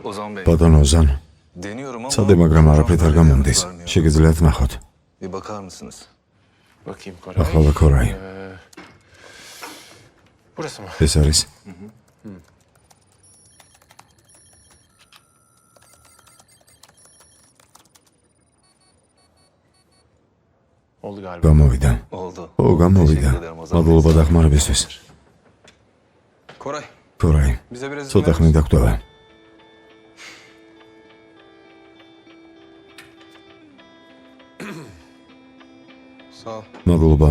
Ozan Bey. Batan Ozan. Deniyorum ama Sade მაგრამ არაფრით არ გამომდის. შეგიძლიათ ნახოთ. Bir bakar mısınız? Bakayım Koray. ახლა Koray. Burası mı? ეს არის. Oldu galiba. გამოვიდა. Oldu. ო, გამოვიდა. Teşekkür ederim Ozan Bey. მადლობა დახმარებისთვის. Koray, Koray. bize biraz ცოტა izin ხნით verir დაგვტოვა. Sağ ol. მადლობა.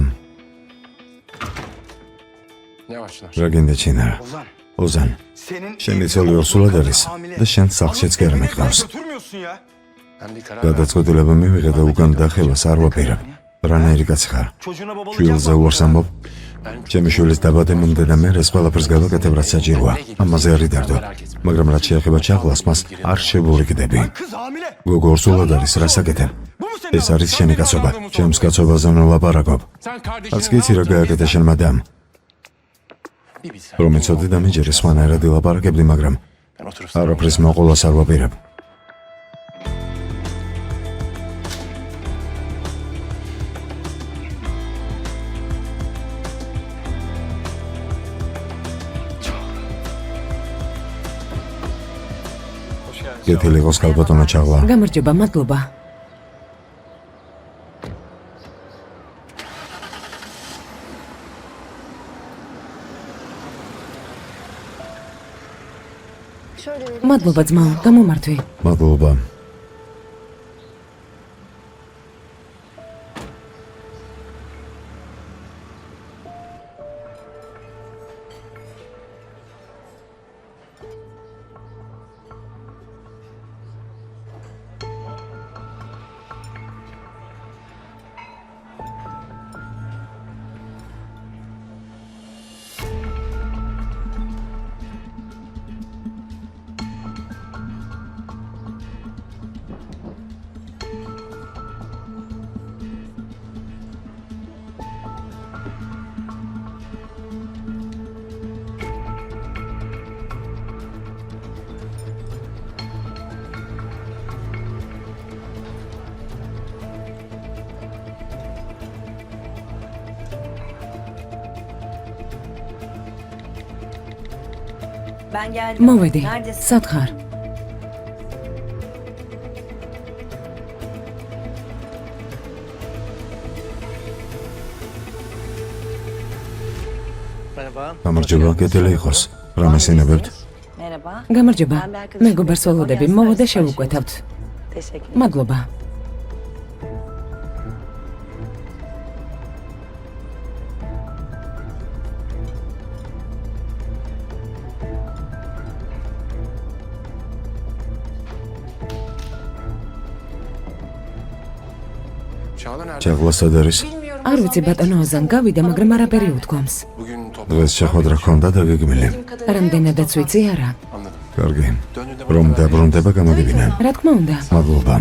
Yavaş Çınar. რა გინდა ჩინარა? Ozan, ოზან. senin შენი ცოლი ორსულად არის და შენ სახლშიც კი არ მეკავს. götürmüyorsun ya. Ben bir karar verdim. გადაწყვეტილება მივიღე და უკან დახევას არ ვაპირებ. რანაირი კაცი ხარ? Çocuğuna babalık შვილზე yapma. უარს ამბობ. ჩემი შვილის დაბადებამდე და მე ეს ყველაფერს გავაკეთებ, რაც საჭიროა. ამაზე არ იდარდო. მაგრამ რაც შეეხება ჩაღლას, მას არ შევურიგდები. Kız hamile. გოგო ორსულად არის, რას აკეთებ? Bu mu senin? ეს არის შენი კაცობა. ჩემს კაცობაზე ვლაპარაკობ. Sen kardeşini არც გიცი რა გააკეთა შენმა დამ. Bir bilsen. რომ იცოდი და მიჯერე სხვანაირად ვილაპარაკებდი, მაგრამ Ben oturup არაფრის მოყოლას არ ვაპირებ. გეთილი იყოს ქალბატონო ჩაღლა. გამარჯობა, მადლობა. მადლობა ძმაო, გამომართვი. მადლობა. Ben geldim. მოვედი. Neredesin? სად ხარ? Merhaba. გამარჯობა, გეთილი იყოს. რა მესინებებთ? Merhaba. გამარჯობა. Ben bir arkadaşım. მე გუბერს ველოდები, მოვედა შევუკვეთავთ. Teşekkür ederim. მადლობა. Çağla nerede? ჩაღლა სად არის? არ ვიცი ბატონო ოზან გავიდა, მაგრამ არაფერი უთქვამს. Bugün top დღეს შეხვედრა ჰქონდა დაგეგმილი. რამდენადაც ვიცი არა. anladım. კარგი. Döndüğünde რომ bana დაბრუნდება გამოგებინა. რა თქმა უნდა. მადლობა.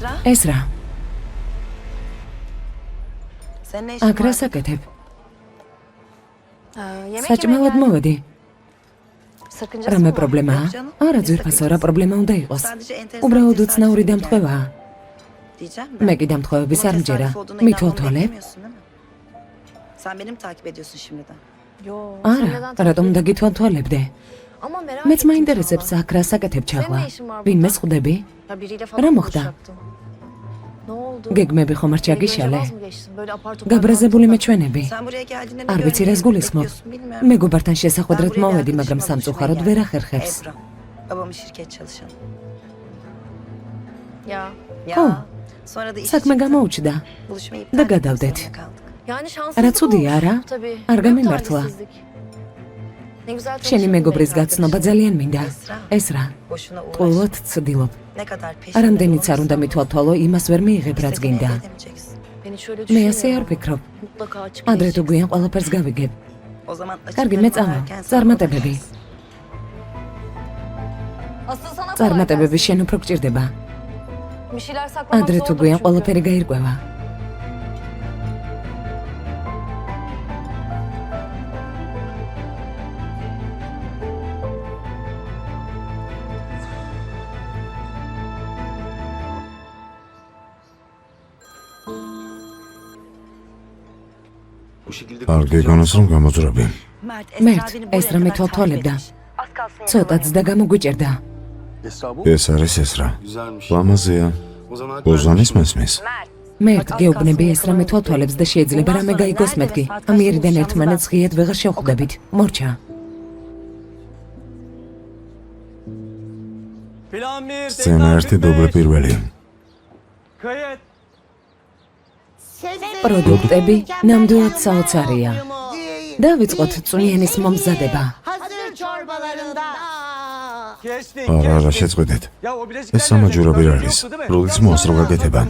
Esra, ეს რა? senin ne işin აქ რა var? საკეთებ? Yemek საჭმელად yemeye მოვედი. Sakıncası რამე mı var? პრობლემაა? Yok canım. არა, Ne ძვირფასო, რა sakıncası? პრობლემა უნდა იყოს? Sadece enteresan უბრალოდ bir უცნაური tesadüf დამთხვევაა. Diyeceğim მე de. კი დამთხვევების Bunun არ მჯერა. tesadüf olduğuna inanmamı მithვალთვალე? beklemiyorsun değil mi? Sen beni mi takip ediyorsun şimdiden? არა, რატომ უნდა გითვალთვალებდე? მეც მაინტერესებს აქ რა საკეთებ ჩახლა. ვინმე ხვდები? რა მოხდა? გეგმები ხომ არ ჩაგიშალე? გაბრაზებული მეჩვენები. Sen buraya geldiğinde ne არ ვიცი რას görmeyi გულისხმობ. bekliyorsun bilmiyorum. მეგობართან შესახვედრად Ben buraya მოვედი, geldim, მაგრამ işime სამწუხაროდ buluşmaya ვერ geldim. ახერხებს. Ebra, babamın şirket çalışanı. Ya. Ya, Oh. sonra da işi საქმე çıktı. გამოუჩდა. Buluşmayı Da iptal etmek gadavdet. zorunda kaldık. Yani Რა ცუდია რა? Tabii. არ Büyük გამიმართლა. talihsizlik. Ne güzel შენი tanıştın მეგობრის belki გაცნობა arkadaşım. ძალიან მინდა. ეს რა? Boşuna uğraş. ყოველად ცდილობ. Ne kadar peşinde არამდენიც არ უნდა olursan მithვალთვალო, იმას ვერ მიიღებ, რაც istediğini გინდა. elde edemeyeceksin. Ben hiç öyle მე ასე არ düşünmüyorum. ვფიქრობ. Mutlaka açık ადრე თუ değişeceksin. გვიან ყველაფერს გავიგებ. O zaman კარგი, მე açıklarımı წავალ. ararken sana წარმატებები. bakarsın. Asıl sana kolay წარმატებები gelsin. შენ უფრო გჭირდება. Bir şeyler saklamak ადრე თუ zordur გვიან çünkü. ყველაფერი გაირკვევა. არ გეგონოს რომ გამოძრები. მერტ, ეს რა მithვალთვალებდა. ცოტაც და გამოგვიჭერდა. ეს არის ეს რა. ლამაზია. ბოზანის მესმის. მერტ, გეუბნები ეს რა მithვალთვალებს და შეიძლება რამე გაიგოს მეთქი. ამიერიდან ერთმანეთს ღიად ვეღარ შევხვდებით. მორჩა. სცენა ერთი დუბლი პირველი. პროდუქტები ნამდვილად საოცარია. დავიწყოთ წვიანის მომზადება. არა, შეწყვეტეთ. ეს სამაჯურები რა არის? როდის მოასწრო გაკეთება?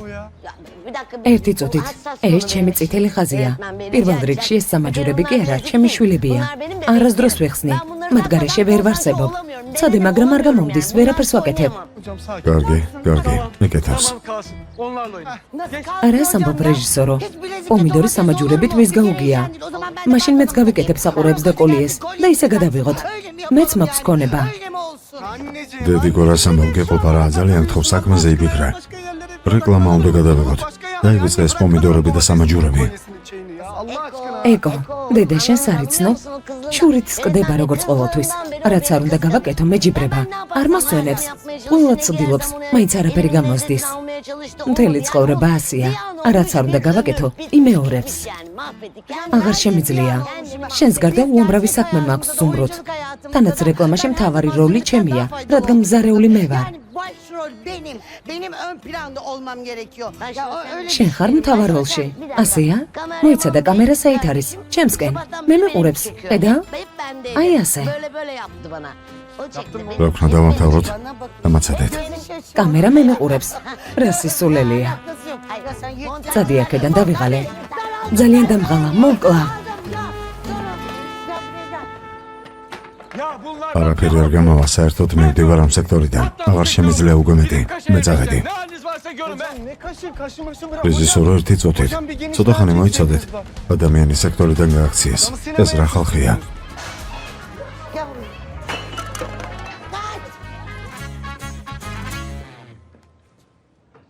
ერთი წუთით. ეს ჩემი წითელი ხაზია. პირველ რიგში ეს სამაჯურები კი არა, ჩემი შვილებია. არასდროს ვეხსნი. მათ გარეშე ვერ ვარსებობ. ცოდი, მაგრამ არ გამომდის, ვერაფერს ვაკეთებ. კარგი, მეკეთავს. არა სამბობ რეჟისორო. პომიდორი სამაჯურებით ვის გაუგია. მაშინ მეც გავიკეთებ საყურეებს და კოლიეს და ისე გადავიღოთ. მეც მაქვს ქონება. დედი გორას ამბობ გეყოფა რა, ძალიან გთხოვ საქმეზე იფიქრე. რეკლამა უნდა გადავიღოთ. დაივიწყე ეს პომიდორები და სამაჯურები. ეკო, დედა შენს არ იცნობ? შურით სკდება როგორც ყოველთვის. რაც არ უნდა გავაკეთო, მეჯიბრება. არ მოსვენებს. ყველად ცდილობს, მაინც არაფერი გამოსდის. მთელი ცხოვრება ასია. რაც არ უნდა გავაკეთო, იმეორებს. აღარ შემიძლია. შენს გარდა უამრავი საქმე მაქვს ზუმრუთ. თანაც რეკლამაში მთავარი როლი ჩემია, რადგან მზარეული მე ვარ. Benim ön planda olmam gerekiyor. Ya öyle შენ ხარ მთავარ როლში. ასეა? მოიცადა კამერა საით არის? ჩემსკენ. მე მეყურებს. ხედა? Ay ასე. böyle böyle yaptı bana. O çekti beni. რა ვქნა დავამთავროთ? დამაცადეთ. კამერა მე მეყურებს. რა სისულელია. Alakası yok. Hayır sen yürü. წადი აქედან დავიღალე. ძალიან დამღალა, მოკლა. არაფერი არ გამავა, საერთოდ მივდივარ ამ სექტორიდან. აღარ შემიძლია უკვე მეტი. მე წავედი. რეჟისორო ერთი წუთით. ცოტა ხანი მოიცადეთ. ადამიანი სექტორიდან გააქციეს. ეს რა ხალხია?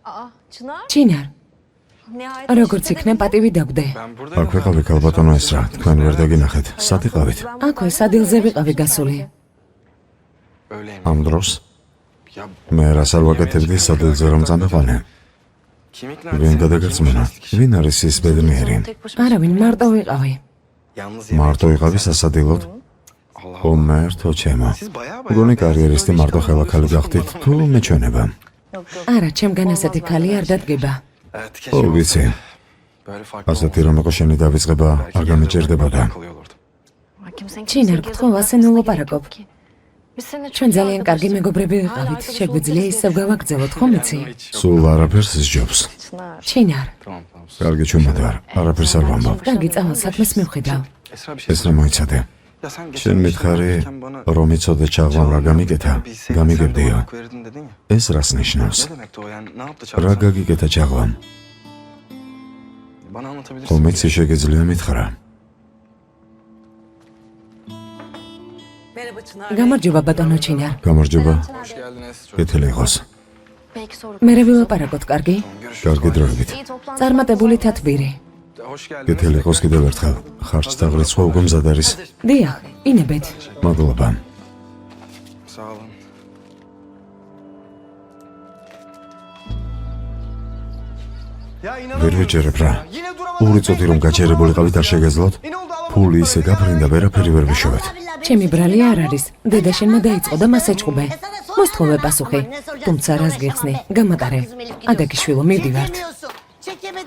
Aa, Çınar. ჩინარ, Nihayet როგორც იქნება პატივი დაგვდე. აქ ვიყავი ქალბატონო ეს რა. თქვენ ვერ დაგინახეთ. სად იყავით? აქვე სადილზე ვიყავი გასული. ამ დროს მე რას არ ვაკეთებდი სადილზე რომ წამეყვანე? ვინ გადაგერწმუნა? ვინ არის ის ბედნიერი? არავინ, მარტო ვიყავი. მარტო იყავი სასადილოდ? ო მერთო ჩემო. გონი კარიერისტი მარტო ხელაქალი გახდით თუ მეჩვენება? არა, ჩემგან ასეთი ქალი არ დადგება. ო ვიცი. ასეთი რომ იყო შენი დავიწყება არ გამიჭირდებოდა. ჩინარ, გთხოვ, ასე ნულოპარაკობ. ჩვენ ძალიან კარგი მეგობრები ვიყავით. შეგვიძლია ისევ გავაგრძელოთ, ხომ იცი? სულ არაფერს ისჯობს. ჩინარ, კარგი ჩუმად ვარ. არაფერს არ ვამბობ. კარგი წავალ საქმეს მივხედავ. ეს რა მოიცადე? შენ მითხარი რომ იცოდე ჩაღლამ რა გამიკეთა? გამიგებდიო. ეს რას ნიშნავს? Ne demekti o yani? Ne yaptı რა Çağla? გაგიკეთა ჭაღლამ? Bana anlatabilirsin. ხომეც შეგეძლია მითხრა. გამარჯობა ბატონო ჩინარ. გამარჯობა. Hoş geldiniz. კეთილი იყოს. Belki sonra. მე ვილაპარაკოთ, კარგი? Görüşürüz. კარგი დროებით. İyi toplantı. წარმატებული თათბირი. Hoş geldiniz. კეთილი იყოს კიდევ ერთხელ. ხარჯს დაღრიცხვა უკვე მზად არის. დიახ, ინებეთ. მადლობა. Sağ olun. ვერ ვიჯერებ რა. ორი წუთი რომ გაჩერებულიყავით არ შეგეძლოთ? ფული ისე გაფრინდა, ვერაფერი ვერ ვიშოვეთ. ჩემი ბრალი არ არის. დედა შენმა დაიწყო და მას ეჭყუბე. მოსთხოვე პასუხი. თუმცა რას გიხსნი? გამატარე. ადაგიშვილო, მივდივართ.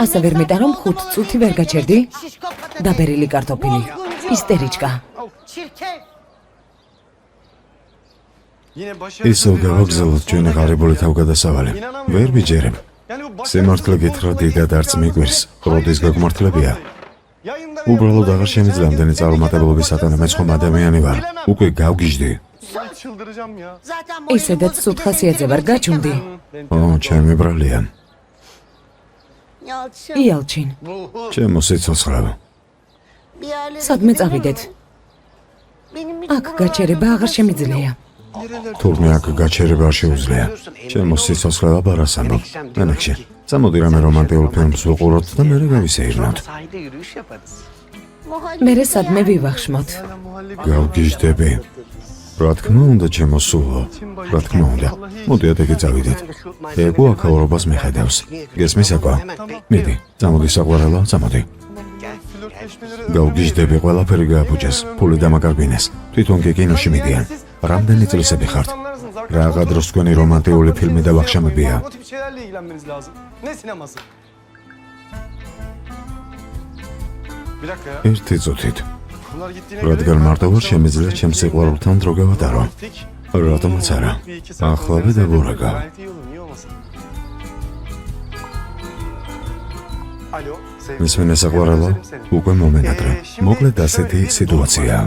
ასე ვერ მეტან რომ 5 წუთი ვერ გაჩერდი? დაბერილი კარტოფილი. ისტორიჩკა. ისევ გავაგზავნოთ ჩვენი ღარიბული თავგადასავალი. ვერ ვიჯერებ. სიმართლე გითხრა, დიდად არც მიგვირს. როდის გაგმართლებია? უბრალოდ აღარ შემიძლია ამდენი წარუმატებლობის სატანა მეცխომ ადამიანი ვარ. უკვე გავგიჟდი. ისედაც სუთ ხასიათზე ვარ გაჩუნდი. ო, ჩემი ბრალია. იალჩინ, ჩემო სიცოცხლე. სადმე წავიდეთ? აქ გაჩერება აღარ შემიძლია. თურმე აქ გაჩერება არ შეუძლია. ჩემო სიცოცხლე აბარას ამბობ. მენახში. წამოდი რამე რომანტიკულ ფილმს ვუყუროთ და მერე გავისეირნოთ. Sahilde yürüyüş yaparız. მერე სადმე ვივახშმოთ? გავგიჟდები. რა თქმა უნდა, ჩემო სულო. რა თქმა უნდა. მოდი ადაგე წავიდეთ. ეგო აქაურობას მიხედავს. გესმის აკვა? მიდი, წამოდი საყვარელო, წამოდი. გავგიჟდები, ყველაფერი გააფუჭეს, ფული დამაგარგვინეს. თვითონ კი კინოში მიდიან. რამდენი წლისები ხართ? რაღა დროს თქვენი რომანტიკული ფილმი და ვახშამებია. O tip şeylerle ilgilenmeniz lazım. Ne sineması? Bir dakika ya. ერთი წუთით. Bunlar gittiğine რადგან მარტო ვარ, შემიძლია ჩემს სიყვარულთან დრო გავატარო. რატომაც არა. ახლავე და გურაგავ. Gayet iyi olur, niye olmasın? Alo, sevgili. მისმენე საყვარელო, უკვე მომენატრე. მოკლედ ასეთი სიტუაციაა.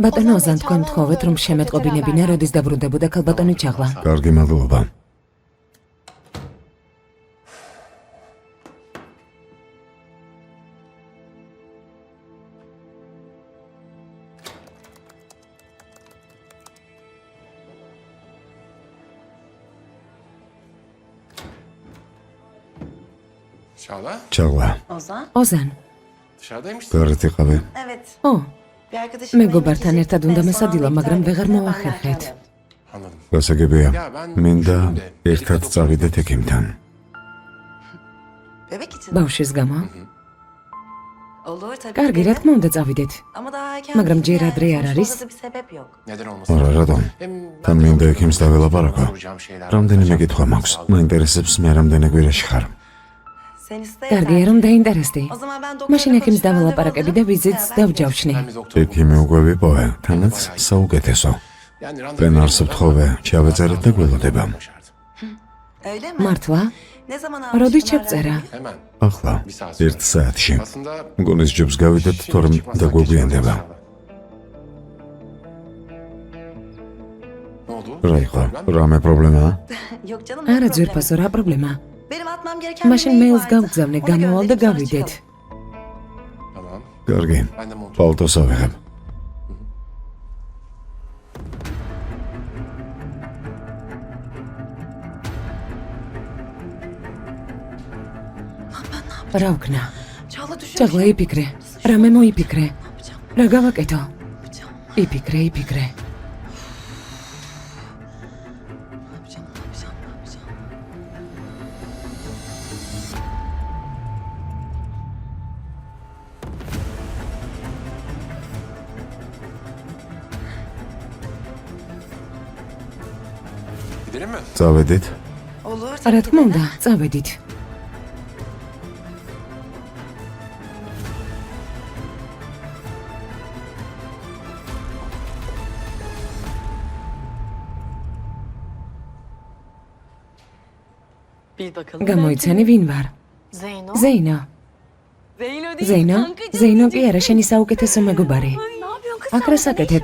ბატონო ოზან, თქვენ მთხოვეთ, რომ შემეტყობინებინა, როდის დაბრუნდებოდა ქალბატონი ჩაღლა. კარგი მადლობა. Çağla ჩაღლა. Ozan? ოზან, dışarıdaymışsın. გარეთ იყავი. Evet. ო, Bir arkadaşım მეგობართან ერთად უნდა მესადილა, მაგრამ ვეღარ მოვახერხეთ. Anladım. გასაგებია. Ya ben მინდა düşündüm de, ერთად birlikte წავიდეთ ექიმთან. Bebek için. ბავშვის გამო? Olur tabii. კარგი, რა თქმა უნდა წავიდეთ. Ama daha erken. მაგრამ değil ჯერ yani. ადრე არ არის? Sonuçta bir sebep yok. Neden olmasın? არა, რატომ? Hem თან ben მინდა ექიმს დაველაპარაკო. soracağım şeyler. რამდენიმე კითხვა მაქვს. მაინტერესებს მე რამდენი კვირაში ხარ. Sen iste. კარგია რომ დაინტერესდი. O zaman ben მაშინ ექიმს დაველაპარაკები და ვიზიტს დავჯავშნი. Ben bir doktor. ექიმი უკვე ვიპოვე, თანაც საუკეთესო. Yani randevu პენარს ვთხოვე, ჩავეწერეთ და გველოდება. Öyle mi? მართლა? Ne zaman როდის almıştın ჩევწერა? randevu? Hemen. ახლა 1 საათში. Aslında მგონის ჯობს გავიდეთ, თორემ დაგვეგვიანდება. ne oldu? რა იყო? რამე პრობლემაა? Yok canım. არა ne ძვირფასო, რა პრობლემა? Benim atmam gereken bir მაშინ mail მეილს vardı. გავგზავნე, Onu გამოვალ და gönderip sonra გავიდეთ. çıkalım. Tamam. კარგი. Ben de montu. პალტოს ავიღებ. რა ვქნა? Çağla düşün. ჭაღლა იფიქრე. რამე მოიფიქრე. რა გავაკეთო? იფიქრე, იფიქრე. Gidelim mi? წავედით. Olur. რა თქმა უნდა, წავედით. Bil bakalım. გამოიცანი ვინ ვარ? Zeyno. ზეინო. Zeyno değil. ზეინო? kankacığım ზეინო კი diyecektim. არა, შენი საუკეთესო მეგობარი. Ay, ne yapıyorsun kız Akrasaketep.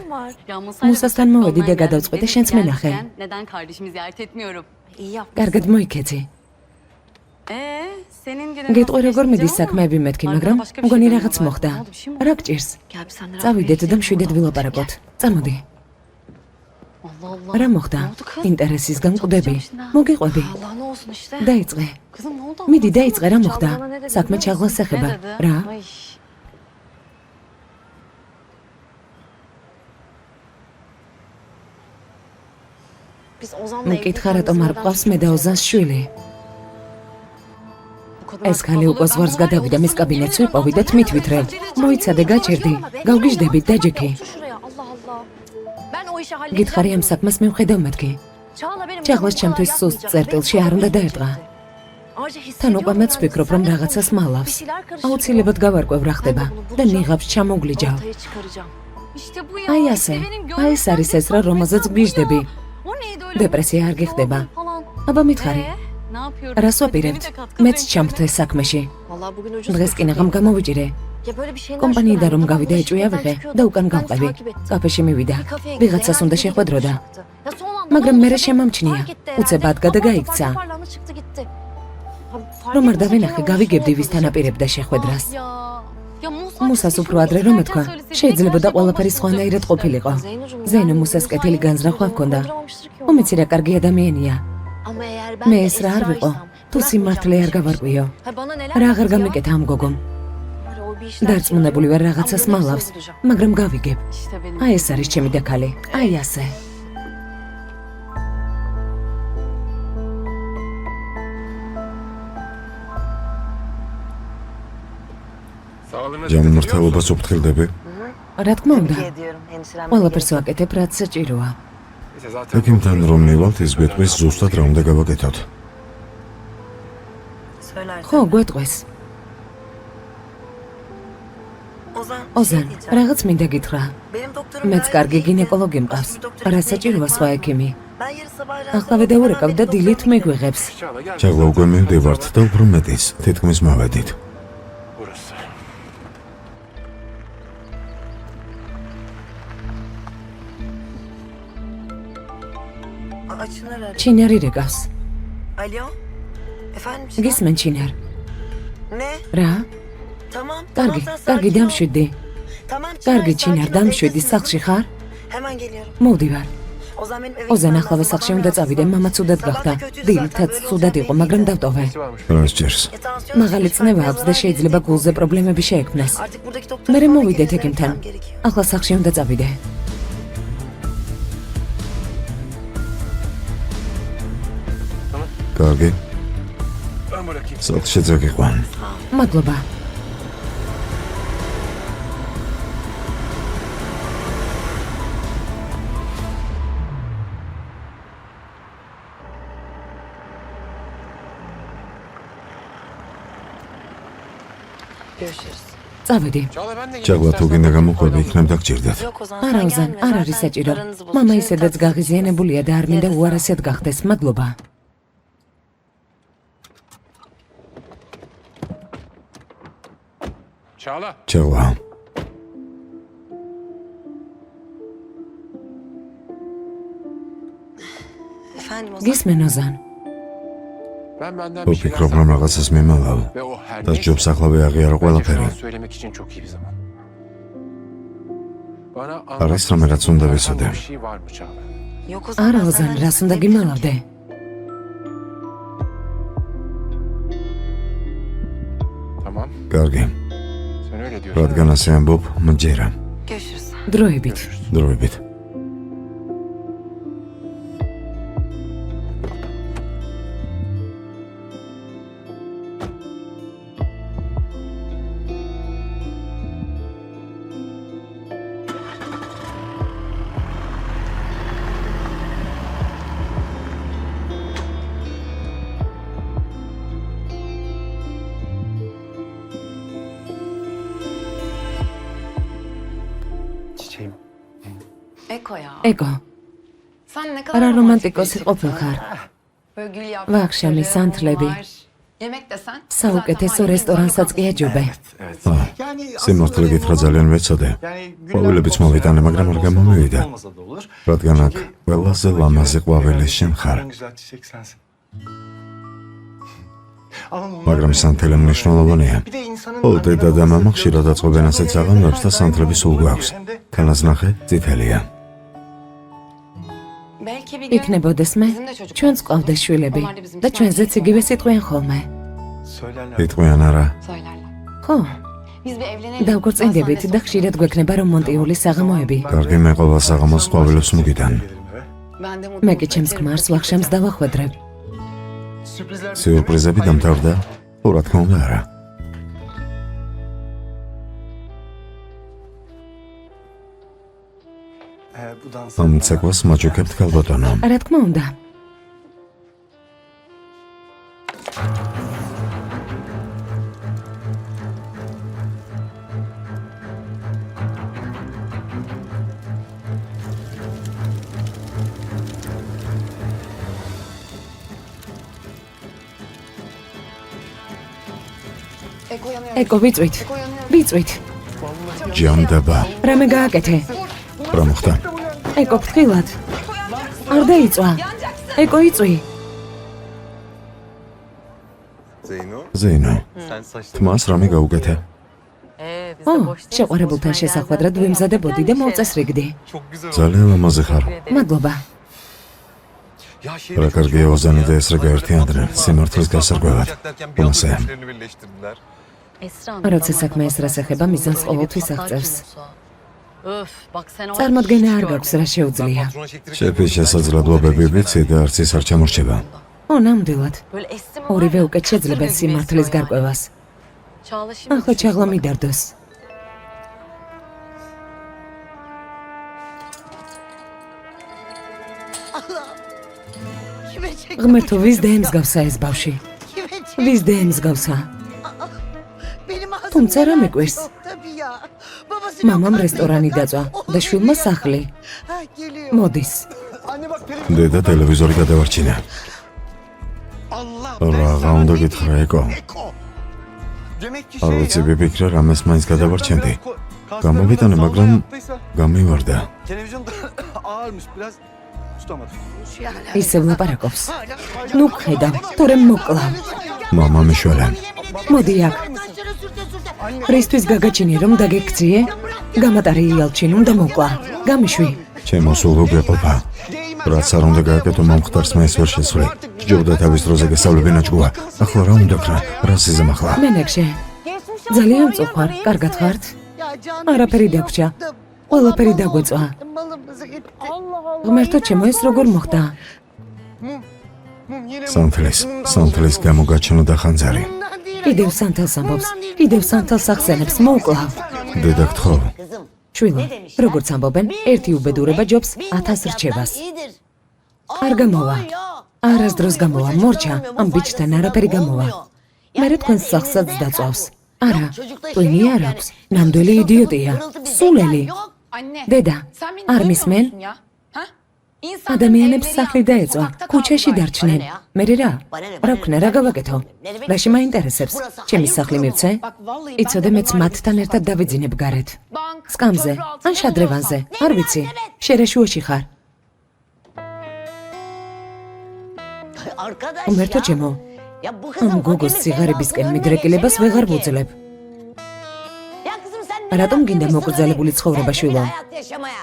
Ya Musas'tan mövedi de gadavtsqvide შენც მენახე. Neden kardeşimi ziyaret etmiyorum? İyi yap. Კარგად მოიქეცი. Senin günün გეტყვი როგორ მიდის საქმეები მეთქი, მაგრამ მგონი რაღაც მოხდა. რა გჭირს? Gel bir senle წავიდეთ და მშვიდად ვილაპარაკოთ. წამოდი. Allah Allah. რა მოხდა? Ne oldu kız? ინტერესისგან ყვდები. მოგიყვები. Allah ne olsun işte. დაიწყე. Kızım ne oldu? მიდი დაიწყე, რა მოხდა? Çağla bana ne dedi საქმე biliyor ჩაღლას musun? ეხება. Ne dedi? რა? Ay. Biz Ozan'la მკითხა რატომ არ ყავს მე და ოზანს შვილი. ეს ხალი უკვე ზღვარს გადავიდა მის კაბინეტს ვიპოვი და თმით ვითრევ. მოიცადე, გაჭირდი. გავგიჟდებით დაჯექი. გითხარი ამ საქმეს მივხედავ მეთქი. ჩაღლას ჩემთვის სუსტ წერტილში არ უნდა დაერტყა. თან უკვე მეც ვფიქრობ, რომ რაღაცას მალავს. აუცილებლად გავარკვევ რა ხდება და ნიღაბს ჩამოგვლიჯავ. აი ასე. აი ეს არის ეს რა, რომელზეც გიჟდები. დეპრესია არ გიხდება. აბა მითხარი. რას ვაპირებთ? მეც ჩამთვე საქმეში. დღეს კინაღამ გამოვიჭირე. კომპანიიდან რომ გავიდა ეჭვია ვიღე და უკან გავყევი. კაფეში მივიდა. ვიღაცას უნდა შეხვედროდა. მაგრამ მერე შემამჩნია. უცებ ადგა და გაიქცა. რომ არ დავინახე, გავიგებდი ვისთან აპირებდა შეხვედრას. მუსას უფრო ადრე რომ ეთქვა, შეიძლებოდა ყველაფერი სხვანაირად ყოფილიყო. ზეინო მუსას კეთილი განზრახვა ჰქონდა. უმეცი რა კარგი ადამიანია. მე ეს რა არ ვიყო, თუ სიმართლე არ გავარკვიო. რა აღარ გამიკეთა ამ გოგომ. დარწმუნებული ვარ რაღაცას მალავს, მაგრამ გავიგებ. აი ეს არის ჩემი დაქალი, აი ასე. ჯანმრთელობას უფრთხილდები? რა თქმა უნდა, ediyorum. Hemşirem. ყველაფერს ვაკეთებ, რაც საჭიროა. ექიმთან რომ მივალთ, ის გვეტყვის ზუსტად რა უნდა გავაკეთოთ. Söyler. ხო, გვეტყვის. ოზან, რაღაც მინდა გითხრა. Benim doktorum მეც კარგი გინეკოლოგი მყავს. რა საჭიროა სხვა ექიმი. Ben yarın sabah ახლა ვედეურეკავ და დილით მიგვიღებს. Çağla gel. ჩაღლა უკვე მივდივართ და უფრო მეტიც, თითქმის მოვედით. Burası. Açınlar arıyor. ჩინარი რეკავს. Alo. Efendim? გისმენ ჩინარ. Ne? რა? Tamam. კარგი, tamam, sen კარგი sakin ol. დამშვიდი. Tamam. კარგი sakin ჩინარ, ol, დამშვიდი, beklesin. სახლში ხარ? Hemen geliyorum. მოვდივარ. Ozan benim eve ოზან gitmem ახლავე lazım. სახლში Babam უნდა rahatsız წავიდე, oldu. მამა ცუდად Sabah გახდა. da kötüydü დილითაც zaten, böyle ცუდად olacak იყო, მაგრამ belli. დავტოვე. რას ჭირს? Ya tansiyon მაღალი წნევა აქვს და შეიძლება გულზე პრობლემები შეექმნას. Artık buradaki doktor მერე falan მოვიდეთ gelirse ექიმთან. gitmem gerekiyor. ახლა სახლში უნდა წავიდე. კარგი, Ben bırakayım. სახლში წაგიყვან. მადლობა. Görüşürüz. წავედი. Çağla ben de ჩაღლა თუ გინდა გამოყვები, იქნებ დაგჭირდეთ. Yok Ozan არა sen ოზან, gelme. არ Zaten არის საჭირო. aranızı bozuk. მამა Şimdi ისედაც taksi- გაღიზიანებულია და არ მინდა უარესად გახდეს. მადლობა. Çağla. ჩაღლა, Efendim Ozan. გისმენ ოზან. Ben benden bir şeyler ვფიქრობ რომ რაღაცას მიმალავ. Ve o her და neyse. ჯობს ახლავე აღიარა Bence şu an ყველაფერი. söylemek için çok iyi bir zaman. Bana არის რომ რაც უნდა anlatmak ვისოდე. bir şey var mı Çağla? Yok Ozan. არა ben ოზან, senden რას უნდა istemiyorum გიმალავდე? ki. Tamam. კარგი, Sen öyle diyorsun. რადგან ასე ამბობ, მჯერა. Görüşürüz. დროებით. დროებით. Çiçeğim. Eko ya. ეკო, Sen ne kadar რა romantik რომანტიკოსი bir ყოფილ tipsin. ხარ. Böyle gül ვახშამი, yaprakları, სანთლები. onlar. Yemek desen. საუკეთესო რესტორანსაც კი აჯობე. Evet. სიმართლე გითხრა ძალიან ვეცოდე. Yani ყვავილებიც მოვიტანე, მაგრამ არ გამომივიდა. olmasa da olur. რადგან აქ ყველაზე ლამაზი ყვავილი შენ ხარ. En güzel çiçek sensin. მაგრამ სანთელი მნიშვნელოვანია. Bir de insanın ო დედა და მამა ხშირად აწყობენ ასეთ საღამოებს და სანთლები სულ გვაქვს. თანაც ნახე, წითელია. Belki bir gün იქნებოდეს მე, bizim de çocuklarımız ჩვენც ყავდეს შვილები Onlar da bizim და ჩვენზეც იგივე სიტყვიან ხოლმე. söylerler. იტყვიან არა. söylerler. ხო, Biz bir evlenelim. დავგორწინდებით და ხშირად გვექნება რომანტიული საღამოები. კარგი მე ყოველ საღამოს ყვავილებს მოგიტან. Ben de მე კი ჩემს ქმარს ვახშამს დავახვედრებ. Sürprizler. სიურპრიზები დამთავრდა? ო, რა თქმა უნდა არა. Bu dans. ამ ცეკვას მაჯუქებთ ქალბატონო. რა თქმა უნდა. Eko yanıyor. ეკო ვიწვით. Eko yanıyor. ვიწვით. ჯამდება. რამე გააკეთე? რა მოხდა? ეკო ფრთხილად. არ დაიწვა. ეკო იწვი. ზეინო, თმას რამე გაუკეთე? ო, შეყვარებულთან შესახვედრად ვიმზადებოდი და მოვწესრიგდი. ძალიან ლამაზი ხარ. მადლობა. რა კარგია ოზანი და ეს რა გაერთიანდნენ სიმართლის გასარკვევად. უმასე. Esra. როცა საქმე ესრას ეხება, მიზანს ყოველთვის აღწევს. Öf, bak sen o წარმოდგენა არ გაქვს რა შეუძლია. შეფის შესაძლებლობები ვიცი და არც ის არ ჩამორჩება. ო, ნამდვილად. böyle esti mi? ორივე უკეთ შეძლებენ სიმართლის გარკვევას. Çağla şimdi. ახლა ჩაღლა მიდარდოს. Kime çek? ღმერთო, ვის დაემსგავსა ეს ბავში? Kime çek? ვის დაემსგავსა? Benim ağzım თუმცა რა yalan მეკვირს? yok tabii ya. Babası მამამ yok რესტორანი kardeşim. დაწვა და Olur შვილმა ya. სახლი. Ha, geliyor. მოდის. Anne bak televizyon. დედა ტელევიზორი გადავარჩინა. Allah. რა უნდა გითხრა ეკო? Eko. Demek ki არ ვიცი ვიფიქრე რამეს მაინც გადავარჩენდი. გამოვიტანე, მაგრამ გამივარდა. Televizyon da ağırmış biraz. Tutamadım. Şu hala- ისევ ლაპარაკობს. ნუ ხედავ, თორემ მოკლავ. მამა მიშველე. მოდი აქ. Taşları sürte sürte. რისთვის გაგაჩინე რომ დაგეკციე? გამატარი იალჩინ უნდა მოკლა. გამიშვი. ჩემო სულ უგეყოფა. რაც არ უნდა გააკეთო მომხდარს მე ეს ვერ შესვლი. ჯობდა თავის დროზე გესწავლებინა ჭკუა. ახლა რა უნდა ქნა? რა სიზამახლა? მენექშე, ძალიან წუხარ, კარგად ხართ? Ya canım, არაფერი დაგვრჩა. ყველაფერი დაგვეწვა. malımızı gitti. ღმერთო ჩემო, ეს როგორ მოხდა? სანთლის გამოგაჩნო და ხანძარი. Bundan değil. კიდევ სანთელს ამბობს, კიდევ სანთელს ახსენებს, მოუკლავ. დედა გთხოვ. Kızım. შვილო, როგორც ამბობენ, ერთი უბედურება ჯობს 1000 რჩევას. İyidir. არ გამოვა. არასდროს გამოვა, მორჩა, ამ ბიჭთან არაფერი გამოვა. მერე თქვენს სახლსაც დაწვავს. არა, ტვინი არ აქვს, ნამდვილი იდიოტია, სულელი. Anne. დედა, Sen beni არ duymuyor მისმენ? musun ya? Ha? İnsanların ადამიანებს evleri სახლი yandı, დაეწვა, sokakta ქუჩაში kaldılar. დარჩნენ. მერე რა? რა ვქნა, რა გავაკეთო? რაში მაინტერესებს? ჩემი სახლი მივცე? იცოდე მეც მათთან ერთად დავიძინებ გარეთ. Bank, სკამზე, köprü altı, ან ne შადრევანზე, olursa. არ ვიცი. შერეშუაში ხარ. Arkadaş ღმერთო ya. ჩემო, Ya bu kızın ამ გოგოს fakirlik სიღარიბისკენ sevdasını მიდრეკილებას görmüyor ვეღარ ki. ვუძლებ. Ya kızım sen ne რატომ გინდა yapıyorsun მოკრძალებული öyle? ცხოვრება, Sen de bir შვილო? hayat yaşamaya.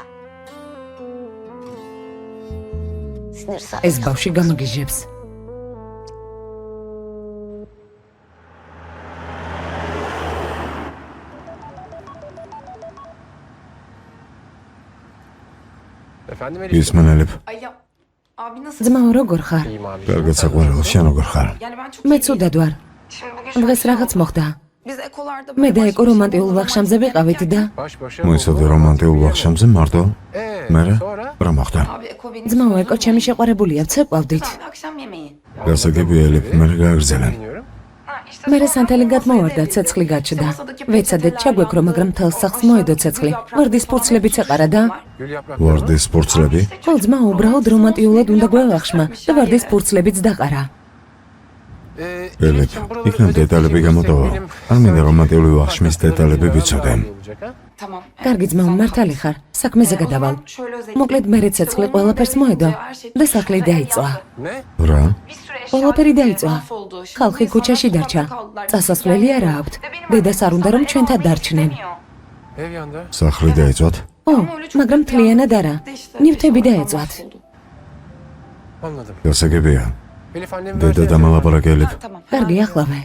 Sinir ეს ბავში გამოგიჟებს. Efendim Elif. ისმენელებ. Ay ya. Abi nasıl? ძმაო, როგორ ხარ? İyiyim abi. კარგად საყვარელო, შენ როგორ ხარ? Yani ben çok მე iyi değilim. ცუდად ვარ. Şimdi bugün დღეს şöyle bir რაღაც şey oldu. მოხდა. Biz ekolarda მე და böyle ეკო რომანტიულ ვახშამზე ვიყავით და Baş başa. მოიცადე რომანტიულ ვახშამზე მარტო? მერე? Sonra? რა მოხდა? Abi eko beni ძმაო, ეკო ჩემი შეყვარებულია, ცეკვავდით. Abi akşam yemeği. გასაგები ელიფ, მე გააგრძელე. Dinliyorum. Ha işte მერე sonra სანთელი masaya გადმოვარდა, devrildi. ცეცხლი გაჩნდა. Masadaki ვეცადეთ peçeteler ჩაგვექრო, vardı. მაგრამ თელს სახლს O მოედო aşağıda ცეცხლი. gül yaprakları ვარდის falan ფურცლებიც ეყარა და Gül yaprakları. ვარდის სპორტსლები? ხო, ძმა უბრალოდ რომანტიულად უნდა გვევახშმა და ვარდის ფურცლებიც დაყარა. ელებ, იქნებ დეტალები გამოდავა. არ მინდა რომანტიული ვახშმის დეტალები ვიცოდე. Tamam. კარგი ძმაო, მართალი ხარ. საქმეზე გადავალ. მოკლედ მე რეცეცხლი ყველაფერს მოედო და სახლი დაიწვა. რა? ყველაფერი დაიწვა. ხალხი ქუჩაში დარჩა. წასასვლელი არა აქვთ. დედას არ უნდა რომ ჩვენთან დარჩნენ. Ev yandı. სახლი დაეწვათ? ო, მაგრამ მთლიანად არა. ნივთები დაეწვათ. Anladım. გასაგებია. Elif annem დედა დამალაპარაკე ელებ. Tamam. კარგი, ახლავე.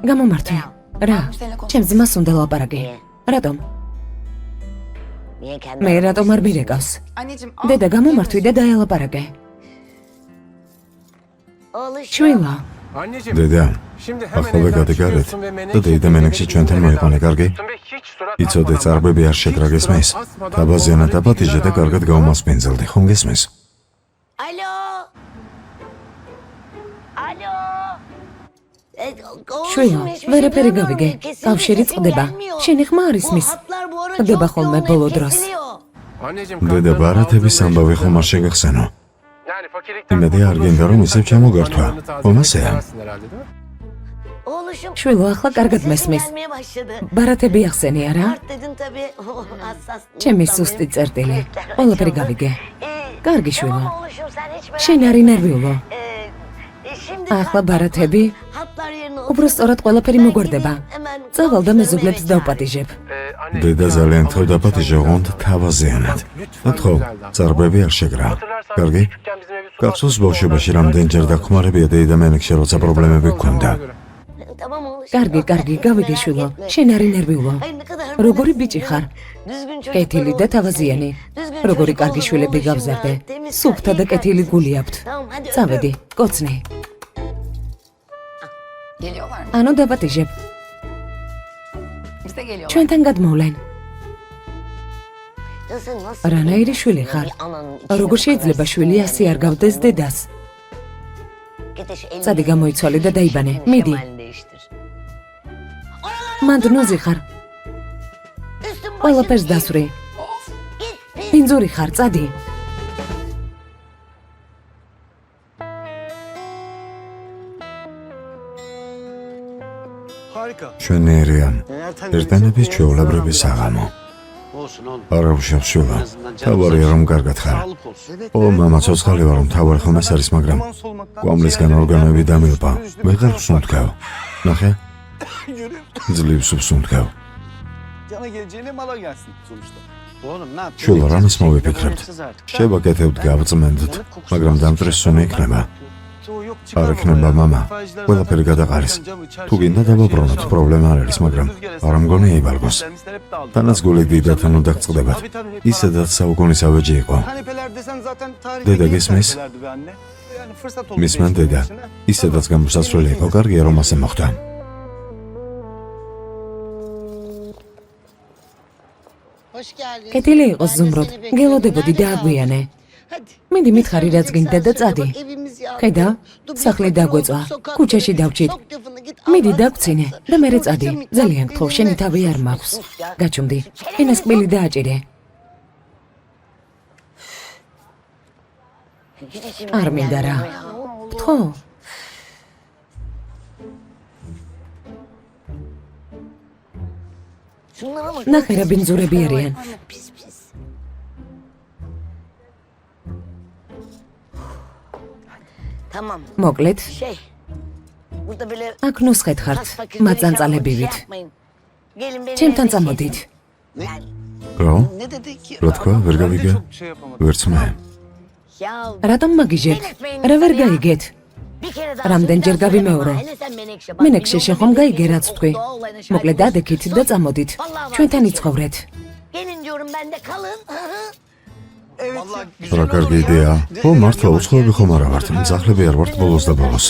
გამომართვე. რა? ჩემს ძმას უნდა ლაპარაკი. რატომ? მე რატომ არ მირეკავს? Anneciğim. დედა გამომართვი და დაელაპარაკე. შვილო, Anneciğim. დედა, Şimdi hemen ახლა evden გადაგარეთ çıkıyorsun ve და დედა მენექსი ჩვენთან მოიყვანე, კარგი? ve hiç surat იცოდე, asmadan- წარბები არ შეკრა გესმის? asmadan დაბაზიანა onları დაბათიჟე და iktidar კარგად გავმასპინძელდი, ხომ გესმის? Alo. Alo. შვილო, ვერაფერი გავიგე. კავშირი წყდება. შენი ხმა არის მის. ხდება ხოლმე ბოლო დროს. Anneciğim, დედა, kartlarını ბარათების aldığın ამბავი için- ხომ არ შეგახსენო? Yani fakirlikten იმედი არ გინდა რომ ისევ ჩამოგართვა. ხომ ასეა? herhalde, değil mi? Oğluşum. შვილო, ახლა კარგად მესმის. gelmeye başladı. ბარათები ახსენე არა? Kart dedin tabii. Hassas. ჩემი სუსტი წერტილი. ყველაფერი გავიგე. კარგი შვილო. Tamam oğluşum sen hiç merak შენ არი ნერვიულო. Şimdi ახლა ბარათები hatlar yerine უფრო სწორად ყველაფერი მოგვარდება. hemen წავალ და მეზობლებს დავპატიჟებ. Anne, დედა ძალიან თო დაბათიჟე ღონთ თავაზიანად. ნათხოვ, წარბები არ შეკრა. hatırlarsan კარგი? küçükken bizim evi su გახსოვს ბავშვობაში რამდენჯერ დახმარებია დედა მენექსში როცა პრობლემები გქონდა. Tamam oğluşum. კარგი, კარგი, გავიგე შვილო. შენ არი ნერვიულო. Ay ne kadar როგორი ბიჭი ხარ? düzgün çocuklar კეთილი და oldu. თავაზიანი. Düzgün როგორი çocuk კარგი oldu შვილები oğluşum გავზარდე. ya. Temiz სუფთა და kalpli კეთილი kalpli. გული აქვთ. Tamam hadi წავედი, კოცნე. Geliyorlar mı? ანუ დაბატიჟებ. Biz de geliyorlar. ჩვენთან გადმოვლენ. Ya sen nasıl რანაირი შვილი ხარ? ananın içine როგორ შეიძლება შვილი ასე არ გავდეს დედას? Gidiş elini წადი გამოიცვალე და დაიბანე. მიდი. şemalini değiştir. მანდნოზი ხარ. Üstün başın ყველაფერს დასვრე. git pis. პინძური ხარ, წადი. Harika. ჩვენერია. ერთანების ჩვეულებრივი საღამო. Olsun oğlum. არ უშავს შვილო. თავარია რომ კარგად ხარ. Sağlık olsun. Evet. ო მამა ცოცხალი ვარ რომ თავარი ხომ ეს არის, მაგრამ Duman solmaktan კვამლისგან ორგანოები დამილპა. ვეღარ ვსუნთქავ. ნახე, Görüyor. ძლივს ვსუნთქავ. Cana geleceğine mala gelsin sonuçta. Oğlum ne yapıyorsun? შვილო, რამის მოვიფიქრებთ? Gereksiz artık. შევაკეთებთ, გავწმენდით, მაგრამ დამტრესუნი იქნება. O yok არ იქნება მამა. ყველაფერი გადაყარის. თუ გინდა დავაბრუნოთ, პრობლემა არ არის, მაგრამ არ მგონი ეიბალგოს. თანაც გული დიდათან უნდა გწყდებათ. ისედაც საუკუნის ავეჯი იყო. Kanepeler desen zaten tarihte Dede genç geçmez. kanepelerdi be anne. Yani fırsat oldu. მისმენ დედა. değiştirmek için, ha? ისედაც გამოსასვლელი იყო, კარგია რომ ასე მოხდა. Hoş geldin. კეთილი იყოს ზუმროდ. გელოდებოდი და აგვიანე. Hadi. მინდი მითხარი რაც გინდა და წადი. ხედა, სახლი დაგვეწვა, ქუჩაში დავჭით. მიდი დაგწინე და მერე წადი. ძალიან გთხოვ, შენი თავი არ მაქვს. გაჩუმდი. ენას კბილი დააჭირე. არ მინდა რა. გთხოვ. Şunlara bak. ნახე რა ბინძურები არიან. Pis pis. Tamam. მოკლედ, Şey. Burada böyle აქ ნუსხეთ ხართ, kas fakirleri მაწანწალებივით. yapmayın. Gelin benim ჩემთან evde წამოდით. რო? Ne dedi ki? რა თქვა, ვერ Ben de გავიგე? çok şey yapamadım. ვერც მე. Ya რატომ მაგიჟებთ? რა ვერ გაიგეთ? bir kere daha რამდენჯერ söyle, გავიმეორო? hele sen Menekşe bak, მენექსში milyon შეხომ milyon გაიგე რაც milyon თქვი. doğa olayına şahit მოკლედ olsun. ადექით და წამოდით. ჩვენთან იცხოვრეთ. Gelin diyorum ben de kalın. Vallahi რა კარგი იდეაა. ო მართლა უცხოები ხომ არა ვართ, მძახლები არ ვართ ბოლოს და ბოლოს.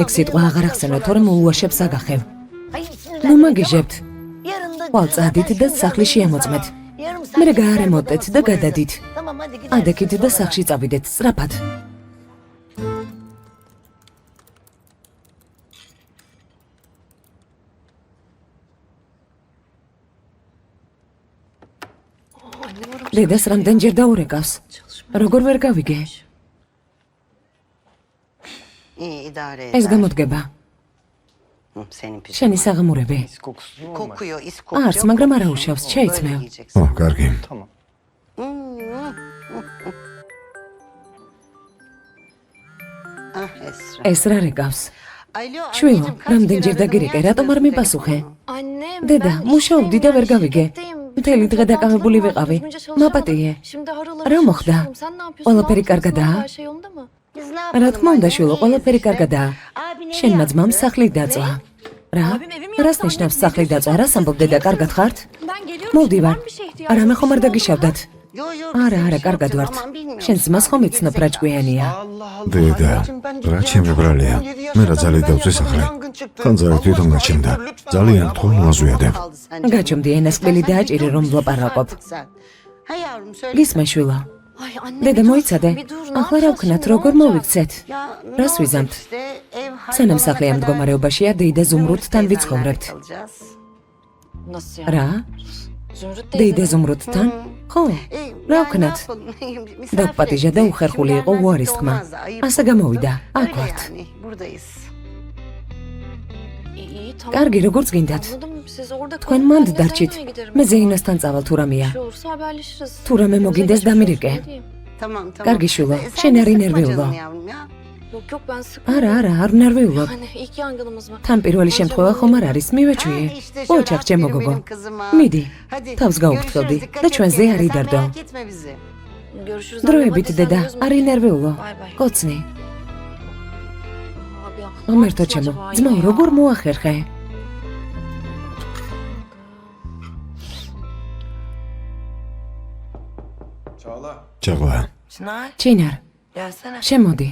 ეგ სიტყვა აღარ ახსენო, თორემ უუაშებს აგახევ. Ay, ნუ მაგიჟებთ. Yarın da ვალ წადით და სახლი შეამოწმეთ. yarım saat მერე sonra გაარემონტეთ და buraya. გადადით. Tamam hadi gidelim. ადექით და სახლში წავიდეთ სწრაფად. დედას რამდენჯერ დაურეკავს. როგორ ვერ გავიგე? İyi idare eder. ეს გამოდგება. Hı, senin pis. შენი საღამურები. Kokuyor, is kokuyor. არს, მაგრამ არა უშავს, შეიცმევ. Böyle yiyeceksin. ო, კარგი. Tamam. Ah Esra. ეს რა რეკავს? Alo, შვილო, anneciğim, kaç რამდენჯერ kere დაგირეკე, aradım, რატომ არ açmıyorsun მიპასუხე? telefonu? Annem, დედა, მუშაობდი და ვერ გავიგე. მთელი დღე დაკავებული ვიყავი. მაპატიე. რა მოხდა? ყველაფერი კარგადაა? Biz ne რა yapalım თქმა უნდა, anne, შვილო, iyiyiz ყველაფერი işte. კარგადაა. Abi ne შენმა yaptı? ძმამ სახლი დაწვა. რა? რას ნიშნავს სახლი დაწვა? რას ამბობ დედა, კარგად ხართ? მოვდივარ. არამე ხომ არ დაგიშავდათ? Yo, yo, არა, biz არა, bir şey კარგად yaptık, ვართ. aman bilmiyorum. შენ ძმას ხომ იცნობ რა ჭკვიანია? დედა, რა ჩემი ბრალია. მე რა ძალიან დავწვის ახლა. ხანძარი თვითონ გაჩნდა. ძალიან რთულ მაზვიადებ. Kaldı sence? გაჩვმდი ენას ყველი დააჭირე რომ ვლაპარაკობ. Sen. Ha yavrum söyle. გისმა შვილო. დედა მოიცადე. ახლა რა ვქნათ, როგორ მოვიქცეთ? Ya, ne რას olacak ვიზამთ? işte, ev სანამ hayvanına სახლი ამ kadar მდგომარეობაშია, დეიდა ზუმრუდთან teyzenlerle ვიცხოვრებთ. kalacağız. რა? დეიდა ზუმრუდთან? ხო? E, რა yani ვქნათ? ne yapalım? Misafir დაგპატიჟა და ettik. უხერხული Kim იყო უარის gelmezse თქმა. olmaz, ayıp ასე olur. გამოვიდა. აქ Öyle ვართ. yani, buradayız. კარგი, როგორც გინდათ. თქვენ მანდ დარჩით. მე ზეინასთან წავალ თუ რამეა. თუ რამე მოგინდეს დამირეკე. Tamam tamam. კარგი შვილო, Sen შენ de არ sıkma ინერვიულო. canını yavrum ya. არა, არა, არ ნერვიულობ. თან პირველი შემთხვევა ხომ არ არის, მივეჩვიე. Ha, işte şöyle ოჩახ aferin ჩემო გოგო. benim kızıma. მიდი. Hadi, თავს გაუხტყობდი görüşürüz, dikkat და et ჩვენზე kendine, არ sen იდარდო. merak etme bizi. დროებით დედა, არ ინერვიულო. კოცნი. ღმერთო ჩემო, ძმაო, როგორ მოახერხე? ჩაღლა. ჩინარ, Gelsene. შემოდი.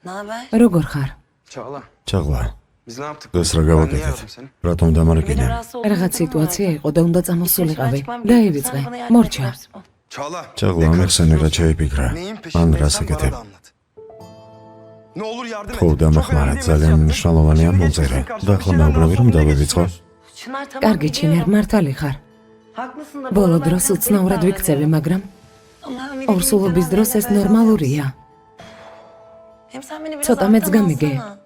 Ne haber? როგორ ხარ? Çağla, ჩაღლა. biz ne yaptık? დღეს რა Ben niye გავაკეთეთ? aradım seni? რატომ დამარეკინე? რაღაც სიტუაცია იყო და უნდა წამოსულიყავი. დაივიწყე. მორჩა. Çağla. ჩაღლა, ამეხსენე რა ჩაიფიქრა. Neyin ან peşindeysen რას bana ეკეთებ? da anlat. Ne olur yardım et. ხო, Çok დამახმარა, önemli ძალიან mesele. მნიშვნელოვანია Şimdi მომწერე. geçeceksin karşıma, და bir ახლა şeyler მეუბნები რომ lazım, დავივიწყო. Çınar tamam კარგი ჩინარ, მართალი ხარ. Haklısın da. ბოლო დროს უცნაურად ვიქცევი, მაგრამ ორსულობის დროს ეს ნორმალურია. Hem sen beni biraz Ცოტა მეც alttan გამიგე. alsana.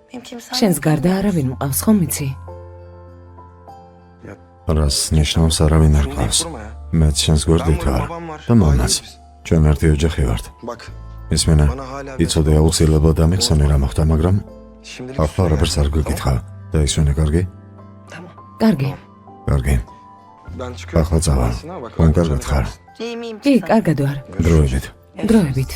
Benim kimsem შენს yok. გარდა არავინ მყავს, ხომ იცი? რას ნიშნავს არავინ არ ყავს? Kurma ya. მეც შენს გვერდით ვარ. და მამაც. ჩვენ ერთი ოჯახი ვართ. Bak, ისმენა, bana hala bir... იცოდე აუცილებლად ამეხსენე რა მოხდა, მაგრამ Şimdilik ახლა არაფერს არ გეკითხა. და ისვენე კარგი? კარგი. კარგი. Ben çıkıyorum. ახლა წავალ. Bak, თქვენ კარგად ხარ? İyi miyim? კი, კარგად ვარ. დროებით. დროებით.